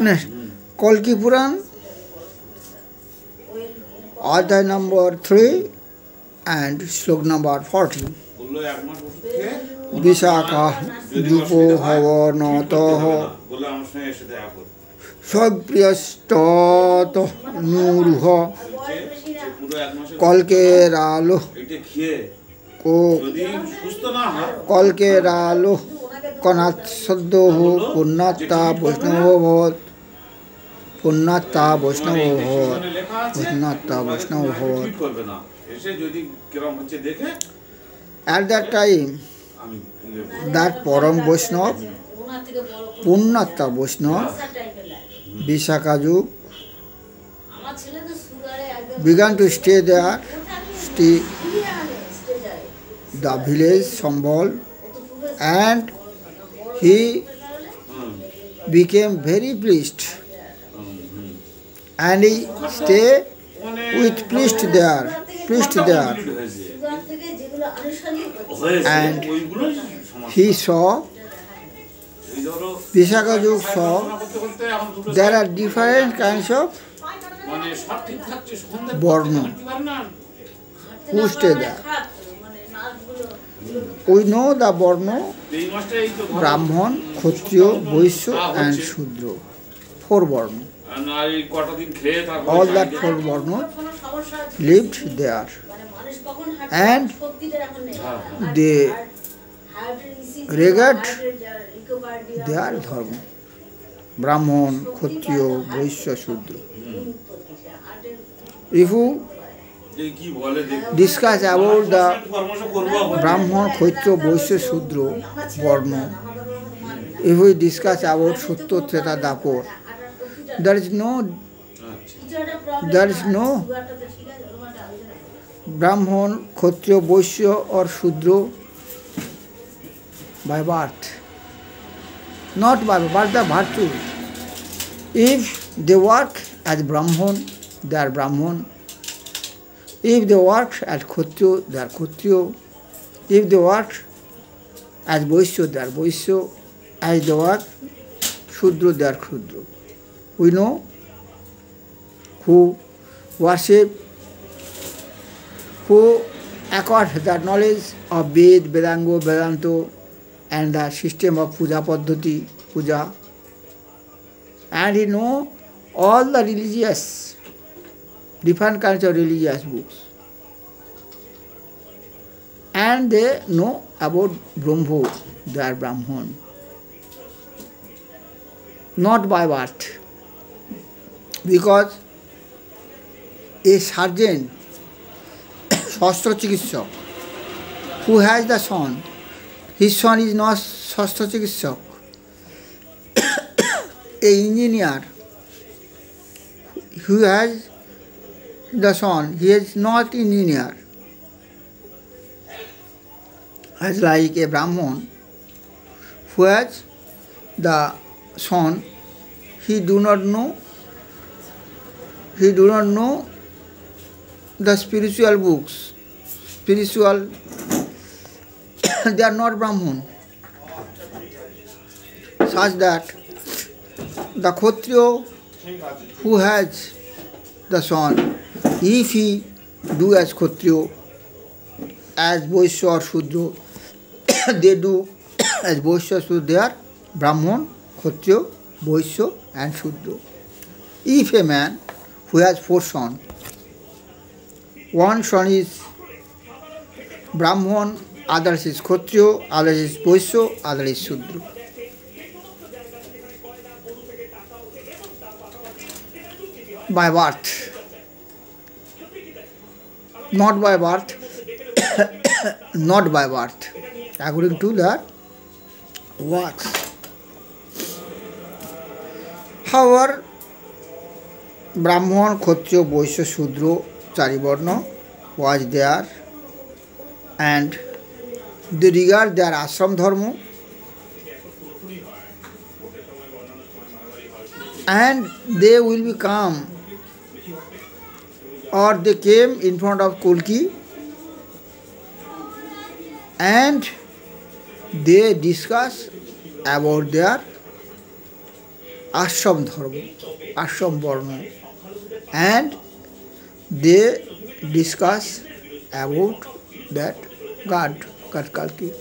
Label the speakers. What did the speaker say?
Speaker 1: Next, Kalki Puran, Adhyay number 3 and Slok number 40. Vishakha Jupo Havanataha Sagpriyastato Nuruha Kalkeralo Kalkeralo Kanat Saddoho Punnata Vaishnava Bhavat Punnata Vaishnava Bhavat Punnata Vaishnava Bhavat. At that time, that Param Vaishnava, Punnata Vaishnava, Vishakha began to stay there, stay the village Sambal, and he became very pleased, and he stayed with pleased there, and he saw, Vishakha saw, there are different kinds of Borno who stay there. We know the Borno, Brahman, Kshatriya, Vaishya and Shudra. 4 Borno. All that 4 Borno lived there. And they regard their dharma. Brahman, Kshatriya, Vaishya, Shudra. If you discuss about the Brahman, Kshatriya, Vaishya, Shudra, Varna, if we discuss about Sutta, Treta, Dapur, there is no Brahman, Kshatriya, Vaishya or Shudra by birth. Not by birth, but the virtue. If they work as Brahman, they are Brahman. If they work as Kshatriya, they are Kshatriya. If they work as Vaishya, they are Vaishya. As they work Shudra, they are Shudra. We know who worship, who acquire the knowledge of Ved, Vedanga, Vedanta, and the system of Puja Paddhati, Puja. And he know all the religious, different kinds of religious books. And they know about Brahma, they are Brahman. Not by birth. Because a surgeon, Shastra Chikitsak, who has the son, his son is not Shastra Chikitsak. A engineer who has the son, he is not engineer. As like a Brahman who has the son, he do not know the spiritual books. Spiritual, they are not Brahman. Such that the Kshatriya who has the son, if he do as Kshatriya, as Vaishya or Shudra, they do as Vaishya, Shudra, they are Brahman, Kshatriya, Vaishya and Shudra. If a man who has 4 sons, one son is Brahman, others is Kshatriya, others is Vaishya, others is Shudra. By birth. Not by birth. Not by birth. According to the works. However, Brahman, Kshatriya, Vaishya, Shudra, Charivarna was there, and they regard their ashram dharma, and they will become, or they came in front of Kalki and they discuss about their ashram dharma, ashram varna, and they discuss about that god Kalki.